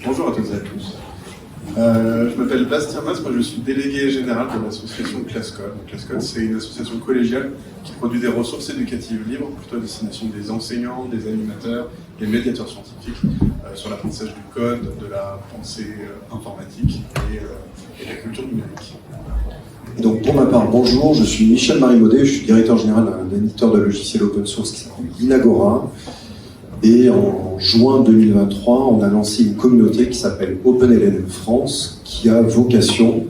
Bonjour à toutes et à tous. Je m'appelle Bastien Mas, moi je suis délégué général de l'association ClassCode. ClassCode, c'est une association collégiale qui produit des ressources éducatives libres, plutôt à destination des enseignants, des animateurs, des médiateurs scientifiques, sur l'apprentissage du code, de la pensée informatique et de la culture numérique. Et donc pour ma part, bonjour, je suis Michel Marimaudet, je suis directeur général d'un éditeur de logiciels open source qui s'appelle Inagora. Et en juin 2023, on a lancé une communauté qui s'appelle OpenLLM France, qui a vocation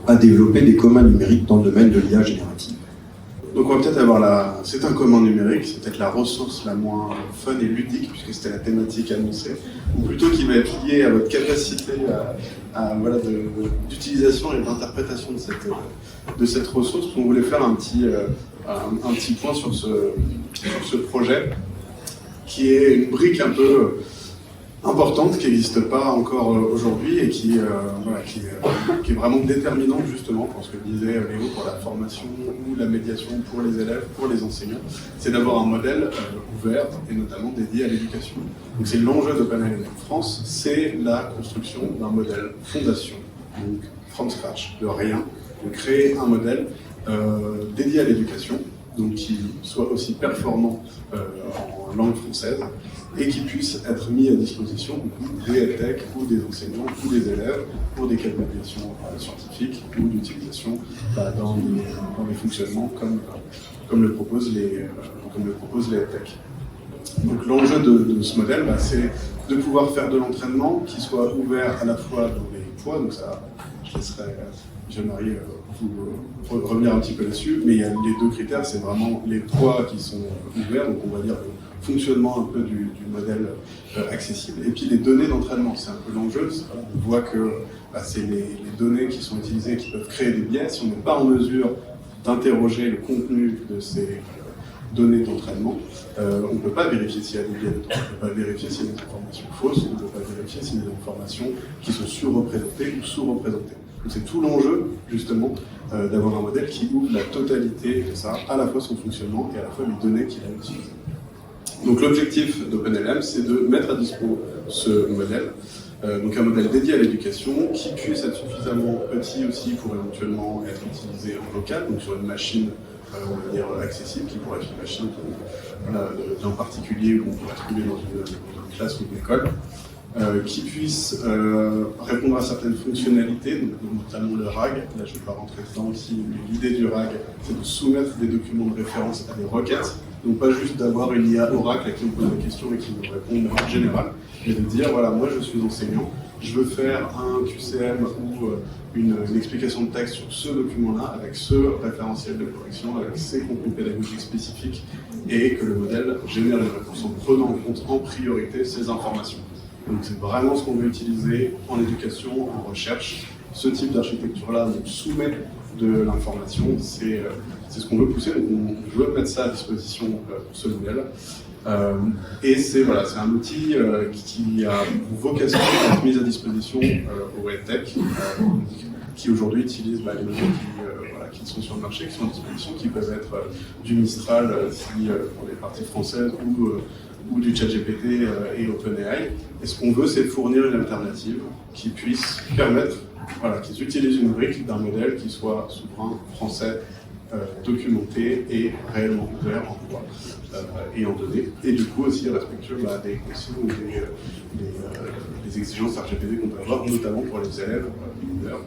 à développer des communs numériques dans le domaine de l'IA générative. Donc on va peut-être avoir c'est un commun numérique, c'est peut-être la ressource la moins fun et ludique, puisque c'était la thématique annoncée, ou plutôt qui va être liée à votre capacité d'utilisation et d'interprétation de cette ressource. On voulait faire un petit point sur ce projet, qui est une brique un peu importante, qui n'existe pas encore aujourd'hui et qui est vraiment déterminante justement pour ce que disait Léo pour la formation ou la médiation pour les élèves, pour les enseignants. C'est d'avoir un modèle ouvert et notamment dédié à l'éducation. Donc c'est l'enjeu d'OpenLLM France, c'est la construction d'un modèle fondation, donc from scratch, de rien, de créer un modèle dédié à l'éducation, donc qui soit aussi performant en langue française et qui puisse être mis à disposition des EdTech ou des enseignants ou des élèves pour des cas de médiation scientifique ou d'utilisation dans les fonctionnements comme le proposent les EdTech. Donc l'enjeu de ce modèle, c'est de pouvoir faire de l'entraînement qui soit ouvert à la fois dans les poids, donc ça, je laisserai Jean-Marie vous revenir un petit peu là-dessus, mais il y a les deux critères, c'est vraiment les poids qui sont ouverts, donc on va dire le fonctionnement un peu du modèle accessible, et puis les données d'entraînement, c'est un peu l'enjeu. On voit que c'est les données qui sont utilisées qui peuvent créer des biais. Si on n'est pas en mesure d'interroger le contenu de ces données d'entraînement, on ne peut pas vérifier s'il y a des biais dedans, on ne peut pas vérifier s'il y a des informations fausses, on ne peut pas vérifier s'il y a des informations qui sont surreprésentées ou sous-représentées. Donc c'est tout l'enjeu, justement, d'avoir un modèle qui ouvre la totalité de ça, à la fois son fonctionnement et à la fois les données qu'il a utilisées. Donc l'objectif d'OpenLLM, c'est de mettre à dispo ce modèle, donc un modèle dédié à l'éducation, qui puisse être suffisamment petit aussi pour éventuellement être utilisé en local, donc sur une machine, on va dire, accessible, qui pourrait être une machine d'un particulier où on pourrait trouver dans une classe ou une école, qui puisse répondre à certaines fonctionnalités, notamment le RAG. Là, je ne vais pas rentrer dedans ici, mais l'idée du RAG, c'est de soumettre des documents de référence à des requêtes, donc pas juste d'avoir une IA Oracle à qui on pose des questions et qui nous répond en général, mais de dire, voilà, moi je suis enseignant, je veux faire un QCM ou une explication de texte sur ce document-là, avec ce référentiel de correction, avec ces contenus pédagogiques spécifiques, et que le modèle génère les réponses en prenant en compte en priorité ces informations. Donc c'est vraiment ce qu'on veut utiliser en éducation, en recherche. Ce type d'architecture-là nous soumet de l'information, c'est ce qu'on veut pousser, donc on veut mettre ça à disposition pour ce modèle. Et c'est un outil qui a vocation à être mis à disposition au EdTech, qui aujourd'hui utilisent les modèles qui sont sur le marché, qui sont à disposition, qui peuvent être du Mistral pour les parties françaises ou du ChatGPT et OpenAI. Et ce qu'on veut, c'est fournir une alternative qui puisse permettre, qu'ils utilisent une brique d'un modèle qui soit souverain, français, documenté et réellement ouvert en droit et en données, et du coup aussi respectueux des consignes ou des exigences RGPD qu'on peut avoir, notamment pour les élèves mineurs.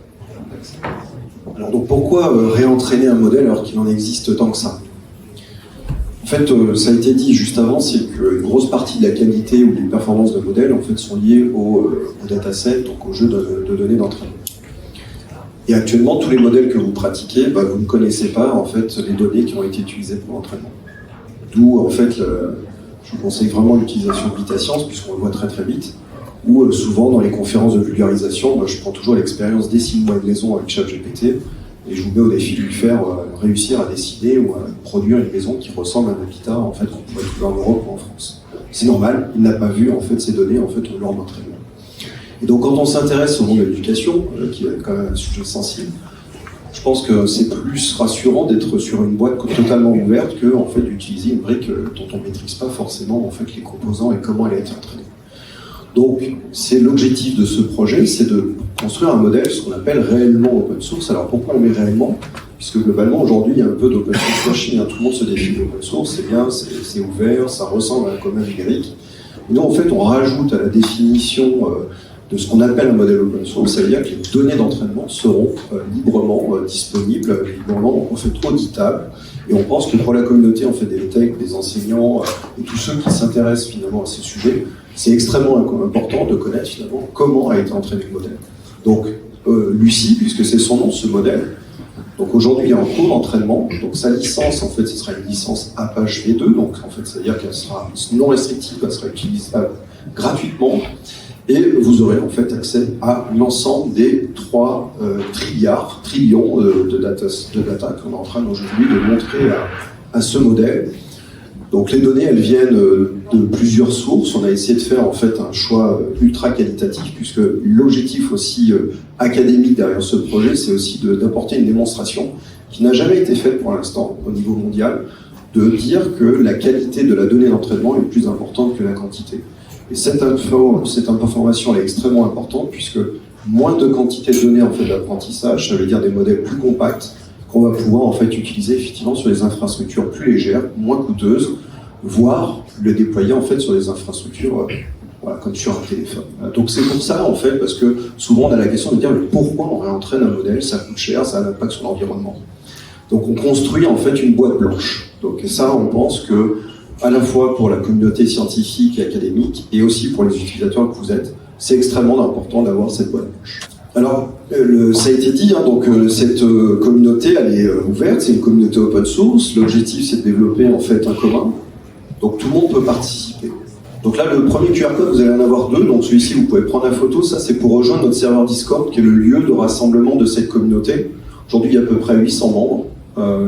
Alors donc pourquoi réentraîner un modèle alors qu'il en existe tant que ça ? En fait, ça a été dit juste avant, c'est qu'une grosse partie de la qualité ou des performances de modèle en fait, sont liées au dataset, donc au jeu de données d'entraînement. Et actuellement, tous les modèles que vous pratiquez, vous ne connaissez pas en fait, les données qui ont été utilisées pour l'entraînement. D'où, en fait, je vous conseille vraiment l'utilisation de Vitascience, puisqu'on le voit très très vite, ou souvent dans les conférences de vulgarisation, je prends toujours l'expérience dessine-moi une maison avec ChatGPT, et je vous mets au défi de lui faire réussir à dessiner ou à produire une maison qui ressemble à un habitat en fait, qu'on pourrait trouver en Europe ou en France. C'est normal, il n'a pas vu en fait, ces données en fait, lors d'entraînement. Et donc quand on s'intéresse au monde de l'éducation, qui est quand même un sujet sensible, je pense que c'est plus rassurant d'être sur une boîte totalement ouverte que en fait, d'utiliser une brique dont on ne maîtrise pas forcément en fait, les composants et comment elle a été entraînée. Donc, c'est l'objectif de ce projet, c'est de construire un modèle, ce qu'on appelle réellement open source. Alors, pourquoi on met réellement? Puisque globalement, aujourd'hui, il y a un peu d'open source machine, tout le monde se définit open source, c'est bien, c'est ouvert, ça ressemble à un commun numérique. Et nous, en fait, on rajoute à la définition de ce qu'on appelle un modèle open source, ça veut dire que les données d'entraînement seront librement disponibles, librement, en fait, auditables. Et on pense que pour la communauté, en fait, des techs, des enseignants et tous ceux qui s'intéressent finalement à ces sujets, c'est extrêmement important de connaître finalement comment a été entraîné le modèle. Donc, Lucie, puisque c'est son nom, ce modèle, donc aujourd'hui, il est en cours d'entraînement. Donc sa licence, en fait, ce sera une licence Apache V2. Donc en fait, ça veut dire qu'elle sera non restrictive, elle sera utilisable gratuitement. Et vous aurez en fait accès à l'ensemble des 3 trillions de data qu'on est en train aujourd'hui de montrer à ce modèle. Donc les données, elles viennent de plusieurs sources. On a essayé de faire en fait un choix ultra qualitatif, puisque l'objectif aussi académique derrière ce projet, c'est aussi d'apporter une démonstration qui n'a jamais été faite pour l'instant au niveau mondial, de dire que la qualité de la donnée d'entraînement est plus importante que la quantité. Et cette information elle est extrêmement importante, puisque moins de quantité de données en fait d'apprentissage, ça veut dire des modèles plus compacts, qu'on va pouvoir en fait utiliser effectivement sur les infrastructures plus légères, moins coûteuses, voire le déployer en fait sur des infrastructures voilà, comme sur un téléphone. Donc c'est pour ça en fait, parce que souvent on a la question de dire mais pourquoi on réentraîne un modèle, ça coûte cher, ça a un impact sur l'environnement. Donc on construit en fait une boîte blanche. Donc ça on pense que à la fois pour la communauté scientifique et académique et aussi pour les utilisateurs que vous êtes, c'est extrêmement important d'avoir cette boîte blanche. Alors, ça a été dit, donc cette communauté, elle est ouverte, c'est une communauté open source. L'objectif, c'est de développer en fait un commun. Donc tout le monde peut participer. Donc là, le premier QR code, vous allez en avoir 2. Donc celui-ci, vous pouvez prendre la photo. Ça, c'est pour rejoindre notre serveur Discord, qui est le lieu de rassemblement de cette communauté. Aujourd'hui, il y a à peu près 800 membres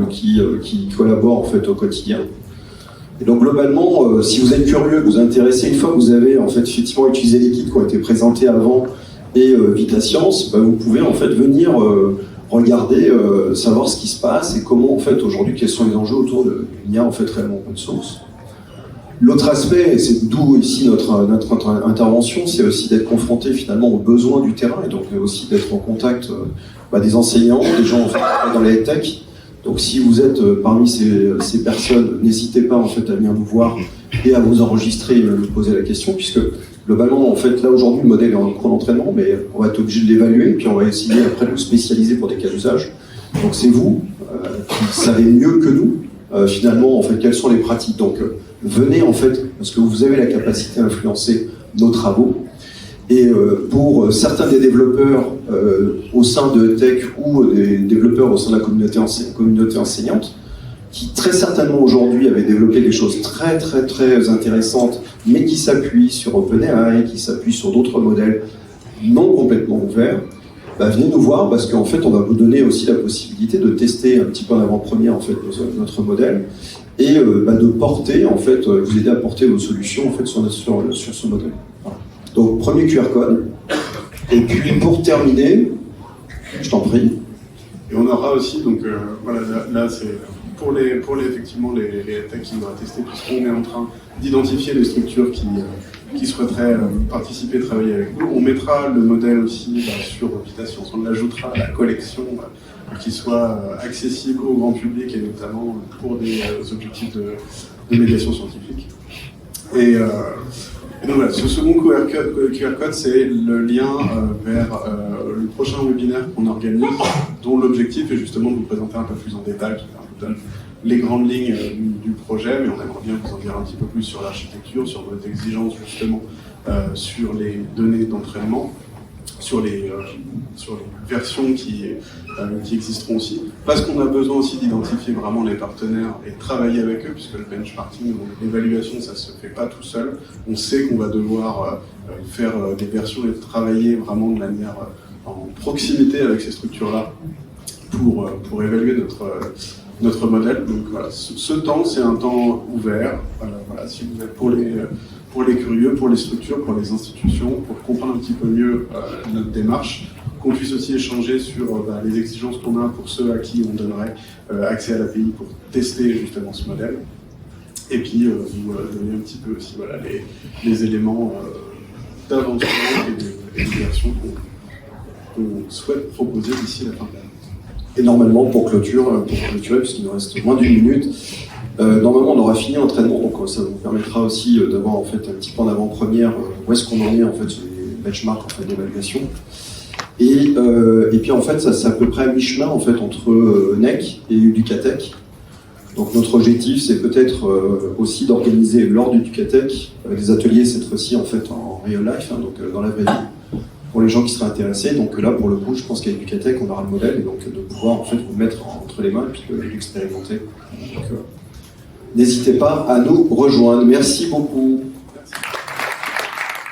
qui collaborent en fait au quotidien. Et donc globalement, si vous êtes curieux, vous intéressez, une fois que vous avez en fait effectivement utilisé les kits qui ont été présentés avant et Vita Science, vous pouvez en fait venir regarder, savoir ce qui se passe et comment en fait aujourd'hui, quels sont les enjeux autour de l'IA en fait réellement open source. L'autre aspect, et c'est d'où ici notre intervention, c'est aussi d'être confronté finalement aux besoins du terrain et donc aussi d'être en contact des enseignants, des gens en fait, dans les tech. Donc si vous êtes parmi ces personnes, n'hésitez pas en fait à venir nous voir et à vous enregistrer et à nous poser la question, puisque globalement en fait là aujourd'hui le modèle est en cours d'entraînement, mais on va être obligé de l'évaluer, puis on va essayer après de le spécialiser pour des cas d'usage. Donc c'est vous qui savez mieux que nous finalement en fait quelles sont les pratiques. Donc venez en fait parce que vous avez la capacité à influencer nos travaux. Et pour certains des développeurs au sein de Tech ou des développeurs au sein de la communauté enseignante, qui très certainement aujourd'hui avaient développé des choses très très très intéressantes, mais qui s'appuient sur OpenAI, qui s'appuient sur d'autres modèles non complètement ouverts, venez nous voir parce qu'en fait on va vous donner aussi la possibilité de tester un petit peu en avant-première en fait notre modèle et de porter en fait, vous aider à porter vos solutions en fait sur ce modèle. Voilà. Donc premier QR code. Et puis pour terminer, je t'en prie. Et on aura aussi, donc voilà, là c'est pour les effectivement les techs qui vont tester, puisqu'on est en train d'identifier les structures qui souhaiteraient participer, travailler avec nous. On mettra le modèle aussi sur Vita Science, on l'ajoutera à la collection pour qu'il soit accessible au grand public et notamment pour des objectifs de médiation scientifique. Et donc voilà, ce second QR code, c'est le lien vers le prochain webinaire qu'on organise, dont l'objectif est justement de vous présenter un peu plus en détail, qui vous donne les grandes lignes du projet, mais on aimerait bien vous en dire un petit peu plus sur l'architecture, sur nos exigences justement, sur les données d'entraînement, sur les versions qui existeront aussi, parce qu'on a besoin aussi d'identifier vraiment les partenaires et de travailler avec eux, puisque le benchmarking, l'évaluation, ça se fait pas tout seul. On sait qu'on va devoir faire des versions et travailler vraiment de manière en proximité avec ces structures-là pour évaluer notre modèle. Donc voilà, ce temps, c'est un temps ouvert. Voilà, si vous êtes pour les curieux, pour les structures, pour les institutions, pour comprendre un petit peu mieux notre démarche, qu'on puisse aussi échanger sur les exigences qu'on a pour ceux à qui on donnerait accès à l'API pour tester justement ce modèle. Et puis vous donner un petit peu aussi les éléments d'aventure et de versions qu'on souhaite proposer d'ici la fin de l'année. Et normalement, pour clôturer, puisqu'il nous reste moins d'une minute, normalement on aura fini l'entraînement, donc ça vous permettra aussi d'avoir en fait un petit peu en avant-première où est-ce qu'on en est en fait sur les benchmarks en fait, d'évaluation. Et puis en fait, ça c'est à peu près à mi-chemin en fait entre NEC et Educatec. Donc notre objectif, c'est peut-être aussi d'organiser lors d'Educatec des ateliers cette fois-ci en fait en real life, donc dans la vraie vie, pour les gens qui seraient intéressés. Donc là, pour le coup, je pense qu'à Educatec, on aura le modèle et donc de pouvoir en fait vous mettre entre les mains et puis de l'expérimenter. Donc n'hésitez pas à nous rejoindre. Merci beaucoup.